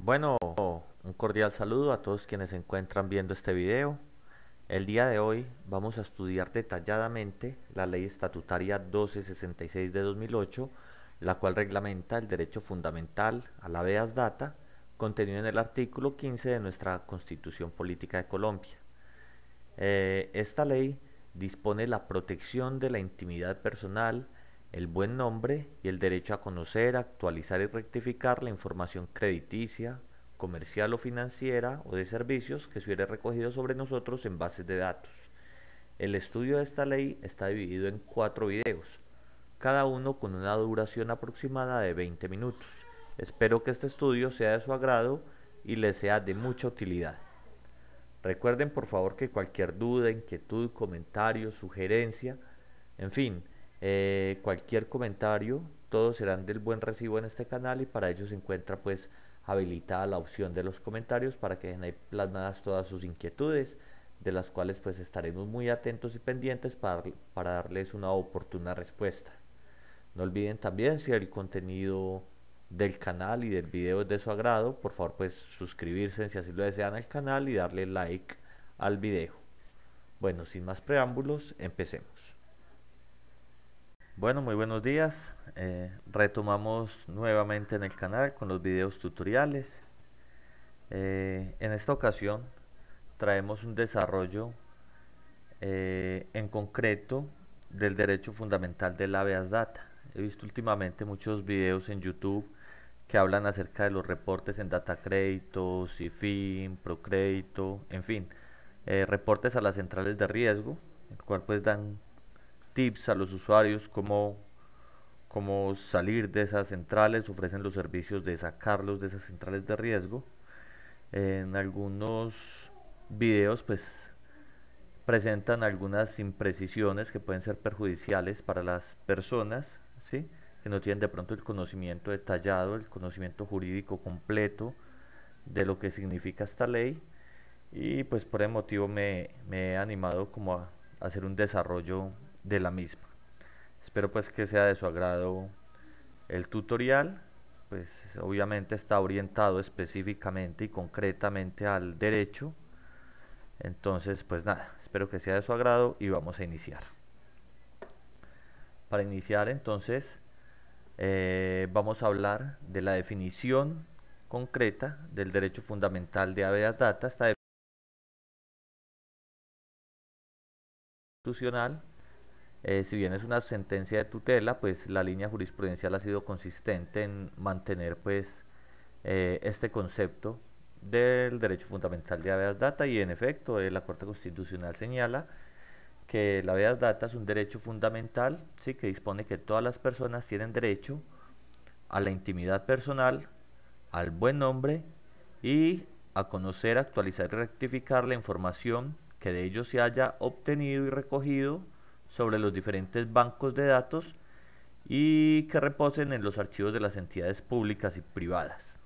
Bueno, un cordial saludo a todos quienes se encuentran viendo este video. El día de hoy vamos a estudiar detalladamente la Ley Estatutaria 1266 de 2008, la cual reglamenta el derecho fundamental a la habeas data, contenido en el artículo 15 de nuestra Constitución Política de Colombia. Esta ley dispone la protección de la intimidad personal, el buen nombre y el derecho a conocer, actualizar y rectificar la información crediticia, comercial o financiera o de servicios que se hubiera recogido sobre nosotros en bases de datos. El estudio de esta ley está dividido en 4 videos, cada uno con una duración aproximada de 20 minutos. Espero que este estudio sea de su agrado y les sea de mucha utilidad. Recuerden por favor que cualquier duda, inquietud, comentario, sugerencia, en fin, cualquier comentario, todos serán del buen recibo en este canal y para ello se encuentra pues habilitada la opción de los comentarios para que dejen ahí plasmadas todas sus inquietudes, de las cuales pues estaremos muy atentos y pendientes para darles una oportuna respuesta. No olviden también, si el contenido del canal y del video es de su agrado, por favor pues suscribirse si así lo desean al canal y darle like al video. Bueno, sin más preámbulos, empecemos. Bueno, muy buenos días. Retomamos nuevamente en el canal con los videos tutoriales. En esta ocasión traemos un desarrollo en concreto del derecho fundamental del habeas data. He visto últimamente muchos videos en YouTube que hablan acerca de los reportes en Datacrédito, Cifin, Procrédito, en fin, reportes a las centrales de riesgo, el cual pues dan tips a los usuarios cómo salir de esas centrales, ofrecen los servicios de sacarlos de esas centrales de riesgo. En algunos videos pues presentan algunas imprecisiones que pueden ser perjudiciales para las personas, ¿sí? Que no tienen de pronto el conocimiento detallado, el conocimiento jurídico completo de lo que significa esta ley, y pues por ese motivo me he animado como a hacer un desarrollo de la misma. Espero pues que sea de su agrado el tutorial. Pues obviamente está orientado específicamente y concretamente al derecho. Entonces pues nada, espero que sea de su agrado y vamos a iniciar. Para iniciar entonces vamos a hablar de la definición concreta del derecho fundamental de habeas data. Esta definición constitucional, si bien es una sentencia de tutela, pues la línea jurisprudencial ha sido consistente en mantener pues este concepto del derecho fundamental de habeas data, y en efecto la Corte Constitucional señala que la habeas data es un derecho fundamental, ¿sí? Que dispone que todas las personas tienen derecho a la intimidad personal, al buen nombre y a conocer, actualizar y rectificar la información que de ellos se haya obtenido y recogido sobre los diferentes bancos de datos y que reposen en los archivos de las entidades públicas y privadas.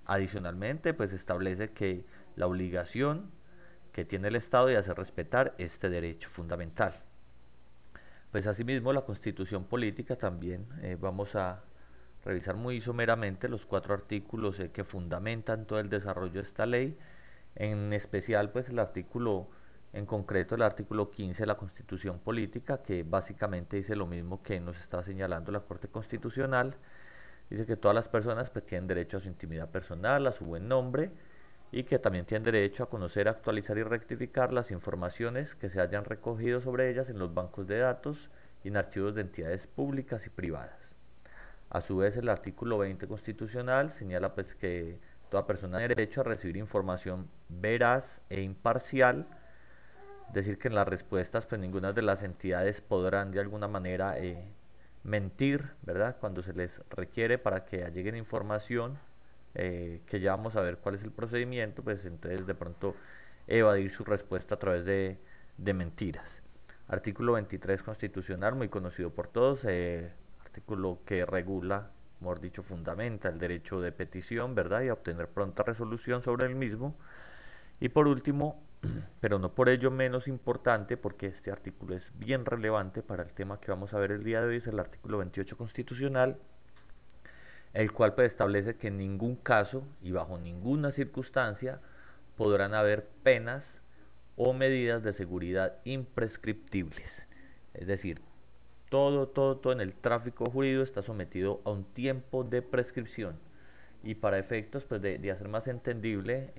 Adicionalmente, pues establece que la obligación que tiene el Estado de hacer respetar este derecho fundamental. Pues asimismo la Constitución Política también vamos a revisar muy someramente los 4 artículos que fundamentan todo el desarrollo de esta ley, en especial pues el artículo, en concreto el artículo 15 de la Constitución Política, que básicamente dice lo mismo que nos está señalando la Corte Constitucional. Dice que todas las personas pues tienen derecho a su intimidad personal, a su buen nombre, y que también tienen derecho a conocer, actualizar y rectificar las informaciones que se hayan recogido sobre ellas en los bancos de datos y en archivos de entidades públicas y privadas. A su vez, el artículo 20 constitucional señala pues que toda persona tiene derecho a recibir información veraz e imparcial, decir que en las respuestas pues ninguna de las entidades podrán de alguna manera mentir, ¿verdad? Cuando se les requiere para que alleguen información, que ya vamos a ver cuál es el procedimiento, pues entonces de pronto evadir su respuesta a través de mentiras. Artículo 23 constitucional, muy conocido por todos, artículo que regula, mejor dicho, fundamenta el derecho de petición, ¿verdad? Y a obtener pronta resolución sobre el mismo. Y por último, pero no por ello menos importante, porque este artículo es bien relevante para el tema que vamos a ver el día de hoy, es el artículo 28 constitucional, el cual pues establece que en ningún caso y bajo ninguna circunstancia podrán haber penas o medidas de seguridad imprescriptibles. Es decir, todo en el tráfico jurídico está sometido a un tiempo de prescripción. Y para efectos pues, de hacer más entendible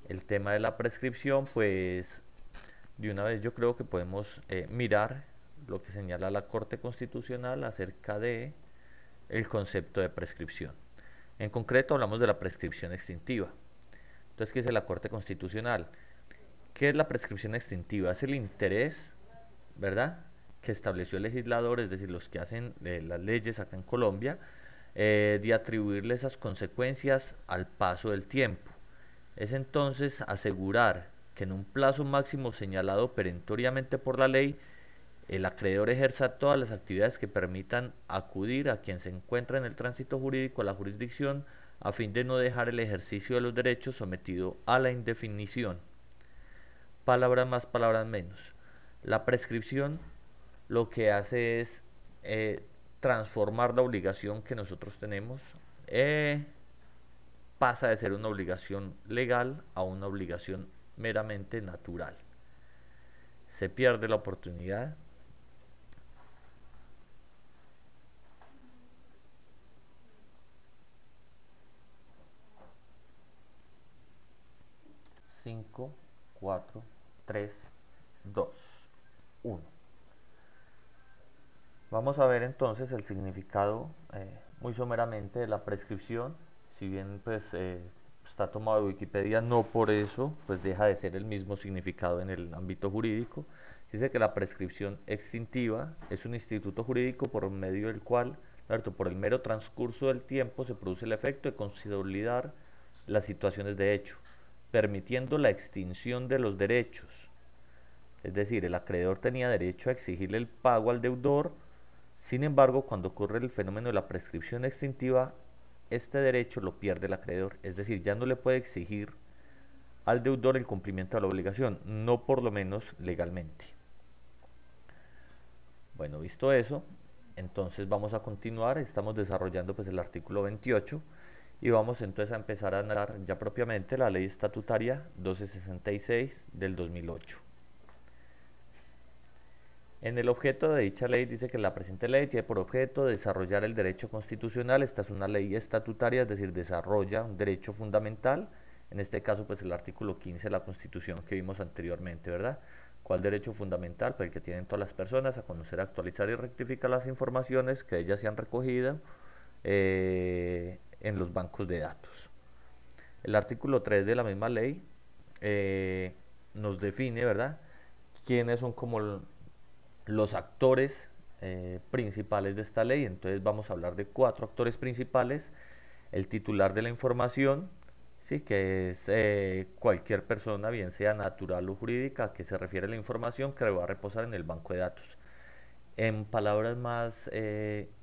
el tema de la prescripción, pues de una vez yo creo que podemos mirar lo que señala la Corte Constitucional acerca de el concepto de prescripción. En concreto hablamos de la prescripción extintiva. Entonces, ¿qué dice la Corte Constitucional? ¿Qué es la prescripción extintiva? Es el interés, ¿verdad?, que estableció el legislador, es decir, los que hacen las leyes acá en Colombia, de atribuirle esas consecuencias al paso del tiempo. Es entonces asegurar que en un plazo máximo señalado perentoriamente por la ley, el acreedor ejerza todas las actividades que permitan acudir a quien se encuentra en el tránsito jurídico a la jurisdicción a fin de no dejar el ejercicio de los derechos sometido a la indefinición. Palabras más, palabras menos. La prescripción lo que hace es transformar la obligación que nosotros tenemos, pasa de ser una obligación legal a una obligación meramente natural. Se pierde la oportunidad cinco, 4, 3, 2, 1. Vamos a ver entonces el significado muy someramente de la prescripción. Si bien pues está tomado de Wikipedia, no por eso pues deja de ser el mismo significado en el ámbito jurídico. Dice que la prescripción extintiva es un instituto jurídico por medio del cual, ¿cierto?, por el mero transcurso del tiempo se produce el efecto de consolidar las situaciones de hecho, permitiendo la extinción de los derechos. Es decir, el acreedor tenía derecho a exigirle el pago al deudor. Sin embargo, cuando ocurre el fenómeno de la prescripción extintiva, este derecho lo pierde el acreedor, es decir, ya no le puede exigir al deudor el cumplimiento de la obligación, no por lo menos legalmente. Bueno, visto eso, entonces vamos a continuar, estamos desarrollando pues el artículo 28 y vamos entonces a empezar a analizar ya propiamente la ley estatutaria 1266 del 2008. En el objeto de dicha ley dice que la presente ley tiene por objeto desarrollar el derecho constitucional. Esta es una ley estatutaria, es decir, desarrolla un derecho fundamental. En este caso, pues el artículo 15 de la Constitución que vimos anteriormente, ¿verdad? ¿Cuál derecho fundamental? Pues el que tienen todas las personas a conocer, actualizar y rectificar las informaciones que ellas se han recogido en los bancos de datos. El artículo 3 de la misma ley nos define, ¿verdad?, quiénes son como los actores principales de esta ley. Entonces vamos a hablar de 4 actores principales. El titular de la información, ¿sí?, que es cualquier persona, bien sea natural o jurídica, a que se refiere la información que va a reposar en el banco de datos. En palabras más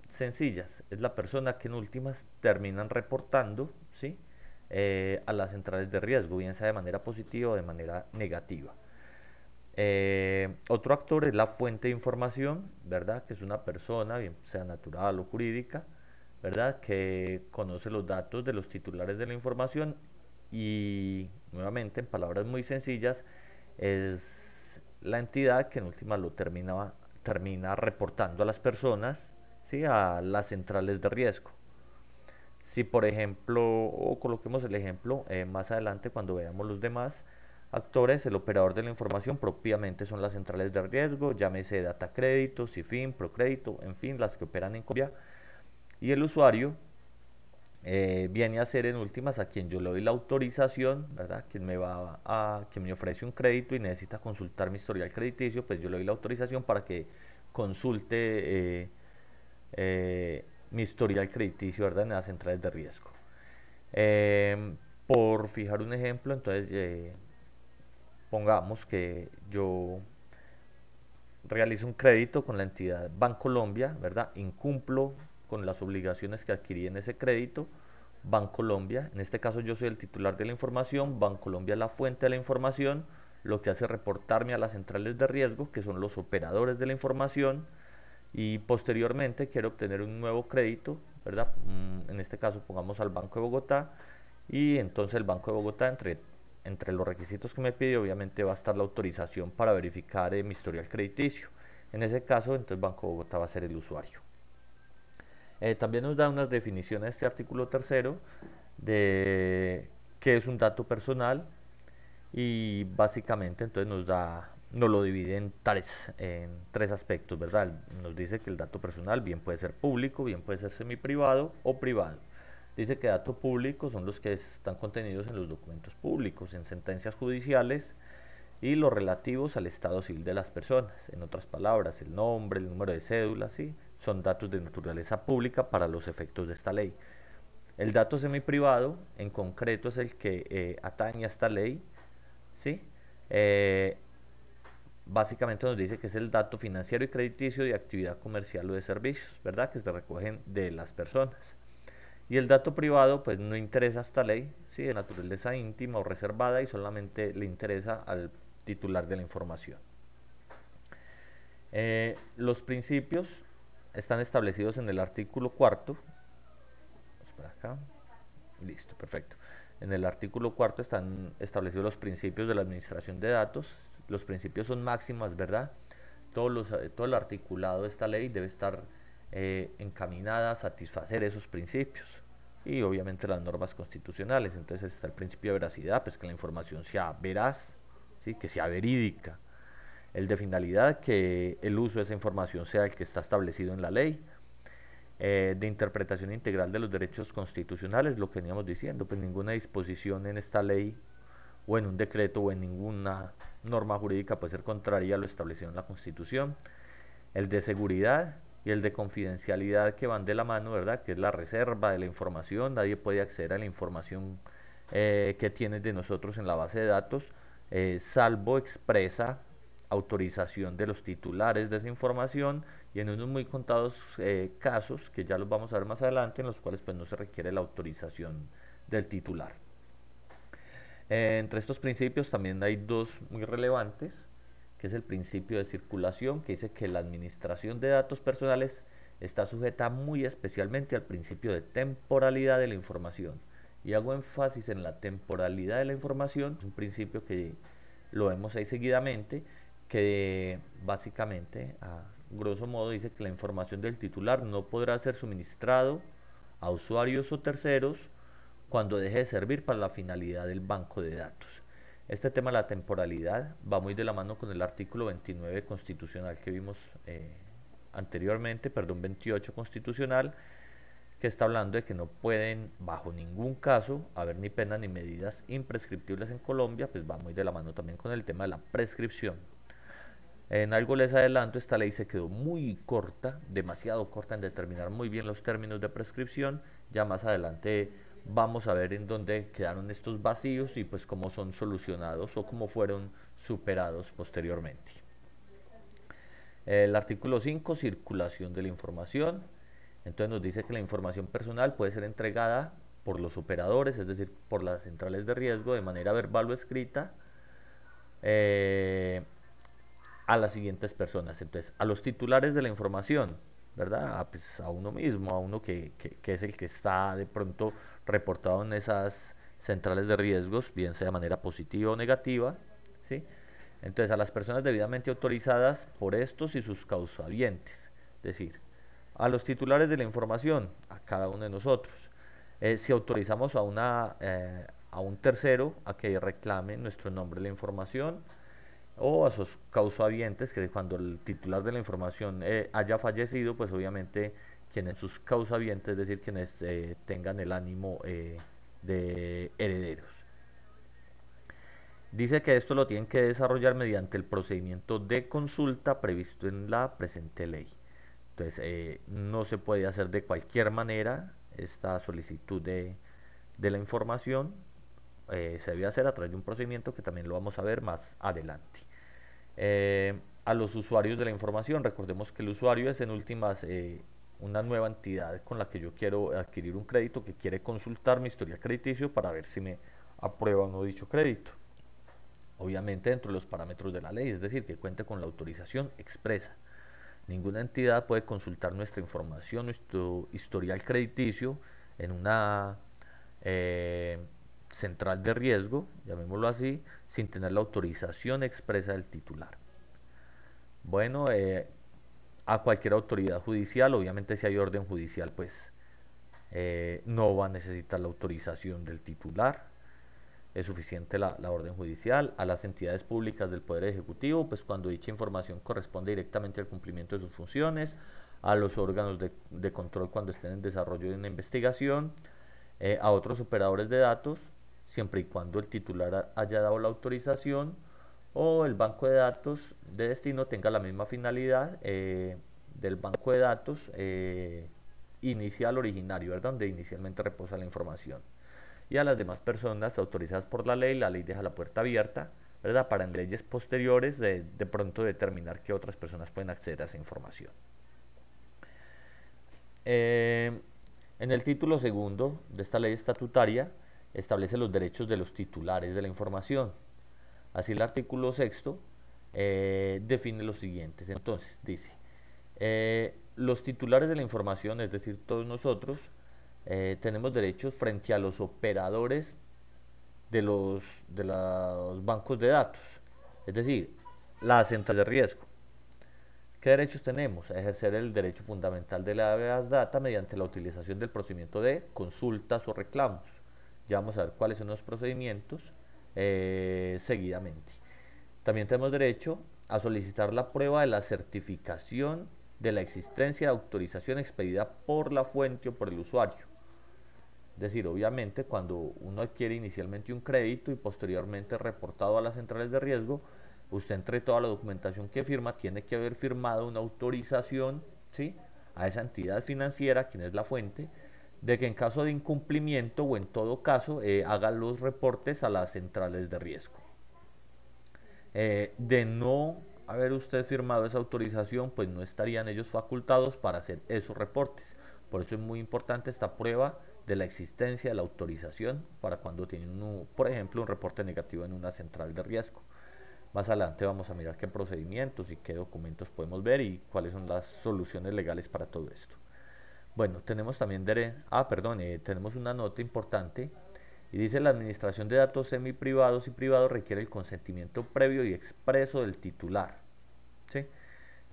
sencillas, es la persona que en últimas terminan reportando, ¿sí?, a las centrales de riesgo, bien sea de manera positiva o de manera negativa. Otro actor es la fuente de información, ¿verdad?, que es una persona, bien sea natural o jurídica, ¿verdad?, que conoce los datos de los titulares de la información y, nuevamente, en palabras muy sencillas, es la entidad que en última lo termina reportando a las personas, ¿sí?, a las centrales de riesgo. Si por ejemplo, o coloquemos el ejemplo más adelante cuando veamos los demás actores, el operador de la información propiamente son las centrales de riesgo, llámese Data Crédito, Cifin, Procrédito, en fin, las que operan en Colombia. Y el usuario viene a ser en últimas a quien yo le doy la autorización, ¿verdad?, quien me ofrece un crédito y necesita consultar mi historial crediticio, pues yo le doy la autorización para que consulte mi historial crediticio, ¿verdad?, en las centrales de riesgo. Por fijar un ejemplo, entonces pongamos que yo realizo un crédito con la entidad Bancolombia, ¿verdad?, incumplo con las obligaciones que adquirí en ese crédito. Bancolombia, en este caso yo soy el titular de la información, Bancolombia es la fuente de la información, lo que hace es reportarme a las centrales de riesgo, que son los operadores de la información, y posteriormente quiero obtener un nuevo crédito, ¿verdad? En este caso pongamos al Banco de Bogotá, y entonces el Banco de Bogotá, entre los requisitos que me pide, obviamente va a estar la autorización para verificar mi historial crediticio. En ese caso, entonces Banco de Bogotá va a ser el usuario. También nos da unas definiciones este artículo tercero de qué es un dato personal, y básicamente entonces nos lo divide en tres aspectos, ¿verdad? Nos dice que el dato personal bien puede ser público, bien puede ser semiprivado o privado. Dice que datos públicos son los que están contenidos en los documentos públicos, en sentencias judiciales y los relativos al estado civil de las personas. En otras palabras, el nombre, el número de cédula, ¿sí? Son datos de naturaleza pública para los efectos de esta ley. El dato semiprivado, en concreto, es el que atañe a esta ley, ¿sí? Eh, Básicamente nos dice que es el dato financiero y crediticio de actividad comercial o de servicios, ¿verdad? Que se recogen de las personas. Y el dato privado, pues no interesa a esta ley, ¿sí? De naturaleza íntima o reservada, y solamente le interesa al titular de la información. Los principios están establecidos en el artículo cuarto. Vamos para acá. Listo, perfecto. En el artículo cuarto están establecidos los principios de la administración de datos. Los principios son máximas, ¿verdad? Todo el articulado de esta ley debe estar encaminada a satisfacer esos principios. Y obviamente las normas constitucionales. Entonces está el principio de veracidad, pues que la información sea veraz, ¿sí? Que sea verídica. El de finalidad, que el uso de esa información sea el que está establecido en la ley. De interpretación integral de los derechos constitucionales, lo que veníamos diciendo, pues ninguna disposición en esta ley o en un decreto o en ninguna norma jurídica puede ser contraria a lo establecido en la Constitución. El de seguridad y el de confidencialidad, que van de la mano, ¿verdad? Que es la reserva de la información. Nadie puede acceder a la información que tiene de nosotros en la base de datos, salvo expresa autorización de los titulares de esa información, y en unos muy contados casos, que ya los vamos a ver más adelante, en los cuales pues no se requiere la autorización del titular. Entre estos principios también hay dos muy relevantes, que es el principio de circulación, que dice que la administración de datos personales está sujeta muy especialmente al principio de temporalidad de la información. Y hago énfasis en la temporalidad de la información, es un principio que lo vemos ahí seguidamente, que básicamente, a grosso modo, dice que la información del titular no podrá ser suministrado a usuarios o terceros cuando deje de servir para la finalidad del banco de datos. Este tema de la temporalidad va muy de la mano con el artículo 29 constitucional que vimos anteriormente, perdón, 28 constitucional, que está hablando de que no pueden bajo ningún caso haber ni penas ni medidas imprescriptibles en Colombia. Pues va muy de la mano también con el tema de la prescripción. En algo les adelanto, esta ley se quedó muy corta, demasiado corta en determinar muy bien los términos de prescripción. Ya más adelante vamos a ver en dónde quedaron estos vacíos y pues cómo son solucionados o cómo fueron superados posteriormente. El artículo 5, circulación de la información. Entonces nos dice que la información personal puede ser entregada por los operadores, es decir, por las centrales de riesgo, de manera verbal o escrita, a las siguientes personas. Entonces, a los titulares de la información, ¿verdad? Pues a uno mismo, a uno que es el que está de pronto reportado en esas centrales de riesgos, bien sea de manera positiva o negativa, ¿sí? Entonces, a las personas debidamente autorizadas por estos y sus causavientes, es decir, a los titulares de la información, a cada uno de nosotros. Si autorizamos a un tercero a que reclame nuestro nombre de la información, o a sus causavientes, que cuando el titular de la información haya fallecido, pues obviamente quienes sus causavientes, es decir, quienes tengan el ánimo de herederos. Dice que esto lo tienen que desarrollar mediante el procedimiento de consulta previsto en la presente ley. Entonces, no se puede hacer de cualquier manera esta solicitud de la información. Se debe hacer a través de un procedimiento que también lo vamos a ver más adelante. A los usuarios de la información, recordemos que el usuario es en últimas una nueva entidad con la que yo quiero adquirir un crédito, que quiere consultar mi historial crediticio para ver si me aprueba o no dicho crédito. Obviamente dentro de los parámetros de la ley, es decir, que cuente con la autorización expresa. Ninguna entidad puede consultar nuestra información, nuestro historial crediticio en una eh, central de riesgo, llamémoslo así, sin tener la autorización expresa del titular. Bueno, a cualquier autoridad judicial, obviamente si hay orden judicial, pues no va a necesitar la autorización del titular, es suficiente la orden judicial. A las entidades públicas del Poder Ejecutivo, pues cuando dicha información corresponde directamente al cumplimiento de sus funciones, a los órganos de control cuando estén en desarrollo de una investigación, a otros operadores de datos, siempre y cuando el titular haya dado la autorización o el banco de datos de destino tenga la misma finalidad del banco de datos inicial originario, ¿verdad? Donde inicialmente reposa la información. Y a las demás personas autorizadas por la ley deja la puerta abierta, ¿verdad? Para en leyes posteriores de pronto determinar que otras personas pueden acceder a esa información. En el título segundo de esta ley estatutaria establece los derechos de los titulares de la información. Así el artículo sexto define los siguientes. Entonces, dice, los titulares de la información, es decir, todos nosotros, tenemos derechos frente a los operadores de los bancos de datos, es decir, la central de riesgo. ¿Qué derechos tenemos? A ejercer el derecho fundamental de la habeas data mediante la utilización del procedimiento de consultas o reclamos. Ya vamos a ver cuáles son los procedimientos seguidamente. También tenemos derecho a solicitar la prueba de la certificación de la existencia de autorización expedida por la fuente o por el usuario. Es decir, obviamente cuando uno adquiere inicialmente un crédito y posteriormente reportado a las centrales de riesgo, usted entre toda la documentación que firma tiene que haber firmado una autorización, ¿sí?, a esa entidad financiera, quien es la fuente, de que en caso de incumplimiento o en todo caso haga los reportes a las centrales de riesgo. De no haber usted firmado esa autorización, pues no estarían ellos facultados para hacer esos reportes. Por eso es muy importante esta prueba de la existencia de la autorización para cuando tienen, por ejemplo, un reporte negativo en una central de riesgo. Más adelante vamos a mirar qué procedimientos y qué documentos podemos ver y cuáles son las soluciones legales para todo esto. Bueno, tenemos también tenemos una nota importante y dice: la administración de datos semiprivados y privados requiere el consentimiento previo y expreso del titular, ¿sí?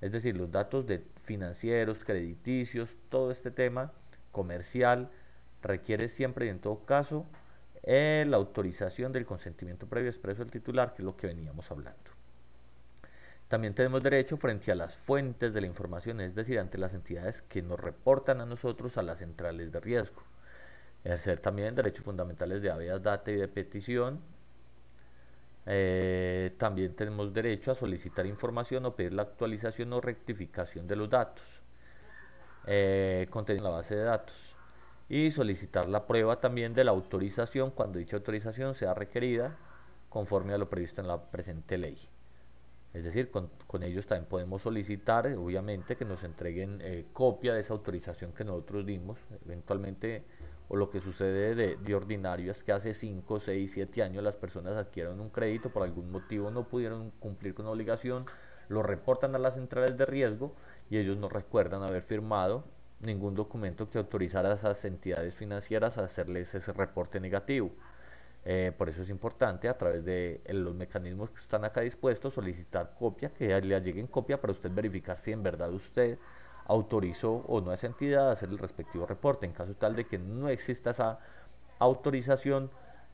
Es decir, los datos de financieros, crediticios, todo este tema comercial requiere siempre y en todo caso la autorización del consentimiento previo expreso del titular, que es lo que veníamos hablando. También tenemos derecho frente a las fuentes de la información, es decir, ante las entidades que nos reportan a nosotros a las centrales de riesgo. Ejercer también derechos fundamentales de habeas data y de petición. También tenemos derecho a solicitar información o pedir la actualización o rectificación de los datos contenidos en la base de datos, y solicitar la prueba también de la autorización cuando dicha autorización sea requerida conforme a lo previsto en la presente ley. Es decir, con ellos también podemos solicitar, obviamente, que nos entreguen copia de esa autorización que nosotros dimos. Eventualmente, o lo que sucede de ordinario es que hace 5, 6, 7 años las personas adquirieron un crédito, por algún motivo no pudieron cumplir con la obligación, lo reportan a las centrales de riesgo y ellos no recuerdan haber firmado ningún documento que autorizara a esas entidades financieras a hacerles ese reporte negativo. Por eso es importante, a través de los mecanismos que están acá dispuestos, solicitar copia, que le lleguen copia para usted verificar si en verdad usted autorizó o no a esa entidad a hacer el respectivo reporte. En caso tal de que no exista esa autorización,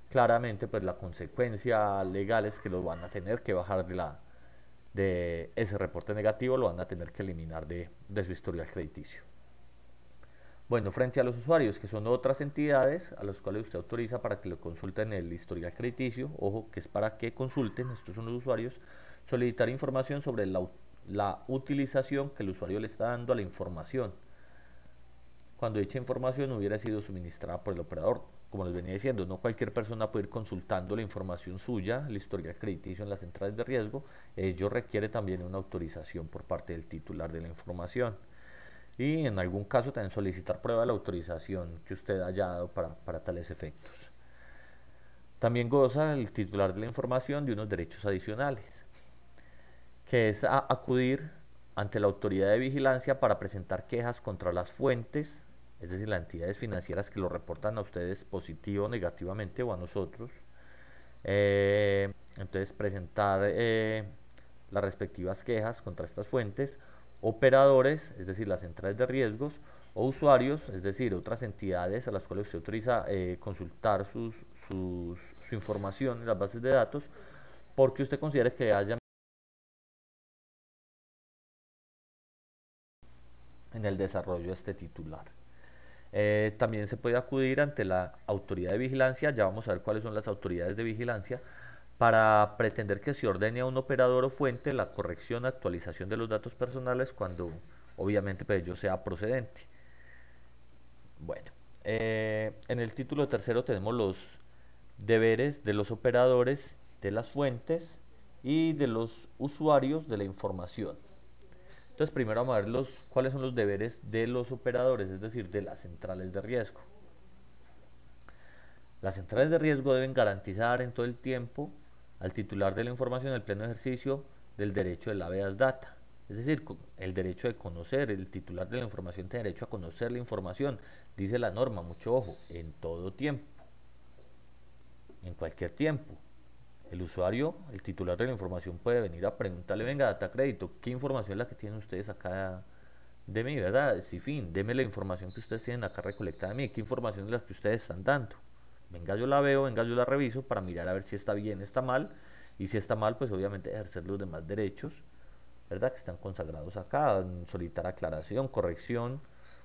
claramente pues la consecuencia legal es que lo van a tener que bajar de ese reporte negativo, lo van a tener que eliminar de su historial crediticio. Bueno, frente a los usuarios, que son otras entidades a las cuales usted autoriza para que lo consulten el historial crediticio, ojo, que es para que consulten, estos son los usuarios, solicitar información sobre la utilización que el usuario le está dando a la información, cuando dicha información hubiera sido suministrada por el operador. Como les venía diciendo, no cualquier persona puede ir consultando la información suya, el historial crediticio en las centrales de riesgo, ello requiere también una autorización por parte del titular de la información. Y en algún caso también solicitar prueba de la autorización que usted haya dado para tales efectos. También goza el titular de la información de unos derechos adicionales, que es acudir ante la autoridad de vigilancia para presentar quejas contra las fuentes, es decir, las entidades financieras que lo reportan a ustedes positivo o negativamente o a nosotros. Entonces presentar las respectivas quejas contra estas fuentes, operadores, es decir, las centrales de riesgos, o usuarios, es decir, otras entidades a las cuales usted autoriza consultar su información en las bases de datos, porque usted considere que haya en el desarrollo de este titular. También se puede acudir ante la autoridad de vigilancia, ya vamos a ver cuáles son las autoridades de vigilancia, para pretender que se ordene a un operador o fuente la corrección o actualización de los datos personales cuando obviamente pues, ello sea procedente. Bueno, en el título tercero tenemos los deberes de los operadores, de las fuentes y de los usuarios de la información. Entonces primero vamos a ver cuáles son los deberes de los operadores, es decir, de las centrales de riesgo. Las centrales de riesgo deben garantizar en todo el tiempo al titular de la información el pleno ejercicio del derecho del habeas data. Es decir, el derecho de conocer, el titular de la información tiene derecho a conocer la información. Dice la norma, mucho ojo, en todo tiempo, en cualquier tiempo. El usuario, el titular de la información puede venir a preguntarle, venga, Data Crédito, ¿qué información es la que tienen ustedes acá de mí, verdad? Sí, fin, deme la información que ustedes tienen acá recolectada de mí, ¿qué información es la que ustedes están dando? Venga, yo la veo, venga, yo la reviso para mirar a ver si está bien, está mal, y si está mal, pues obviamente ejercer los demás derechos, ¿verdad? Que están consagrados acá, solicitar aclaración, corrección,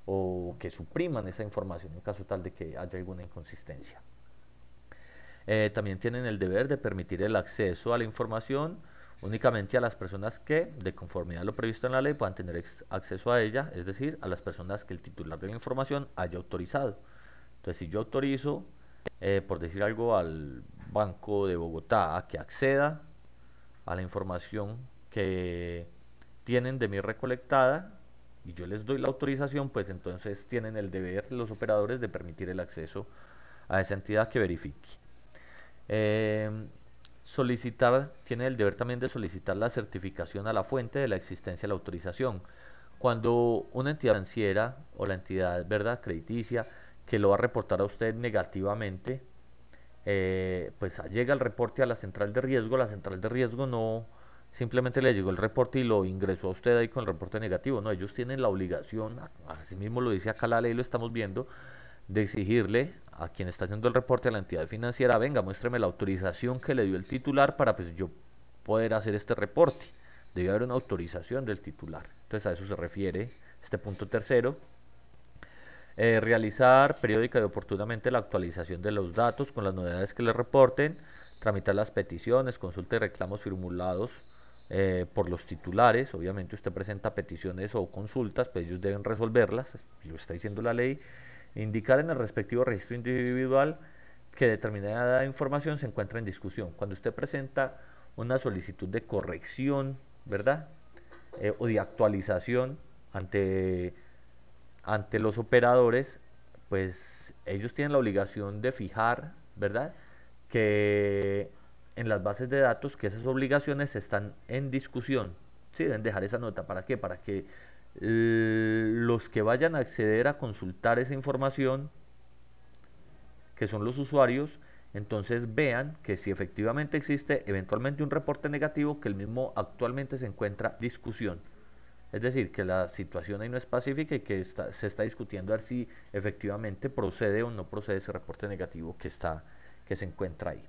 o que supriman esa información en caso tal de que haya alguna inconsistencia. También tienen el deber de permitir el acceso a la información únicamente a las personas que, de conformidad a lo previsto en la ley, puedan tener acceso a ella, es decir, a las personas que el titular de la información haya autorizado. Entonces, si yo autorizo, por decir algo, al Banco de Bogotá a que acceda a la información que tienen de mí recolectada y yo les doy la autorización, pues entonces tienen el deber los operadores de permitir el acceso a esa entidad que verifique. Tiene el deber también de solicitar la certificación a la fuente de la existencia de la autorización. Cuando una entidad financiera o la entidad, ¿verdad?, crediticia que lo va a reportar a usted negativamente, pues llega el reporte a la central de riesgo, la central de riesgo no simplemente le llegó el reporte y lo ingresó a usted ahí con el reporte negativo, no, ellos tienen la obligación, así mismo lo dice acá la ley, lo estamos viendo, de exigirle a quien está haciendo el reporte a la entidad financiera, venga, muéstreme la autorización que le dio el titular para pues yo poder hacer este reporte. Debe haber una autorización del titular. Entonces a eso se refiere este punto tercero. Realizar periódica y oportunamente la actualización de los datos con las novedades que le reporten, tramitar las peticiones, consulta y reclamos formulados por los titulares. Obviamente usted presenta peticiones o consultas, pues ellos deben resolverlas, lo está diciendo la ley. Indicar en el respectivo registro individual que determinada información se encuentra en discusión. Cuando usted presenta una solicitud de corrección, ¿verdad? O de actualización ante los operadores, pues ellos tienen la obligación de fijar, ¿verdad?, que en las bases de datos que esas obligaciones están en discusión. Sí, deben dejar esa nota. ¿Para qué? Para que los que vayan a acceder a consultar esa información, que son los usuarios, entonces vean que si efectivamente existe eventualmente un reporte negativo, que el mismo actualmente se encuentra discusión. Es decir, que la situación ahí no es pacífica y que se está discutiendo a ver si efectivamente procede o no procede ese reporte negativo que se encuentra ahí.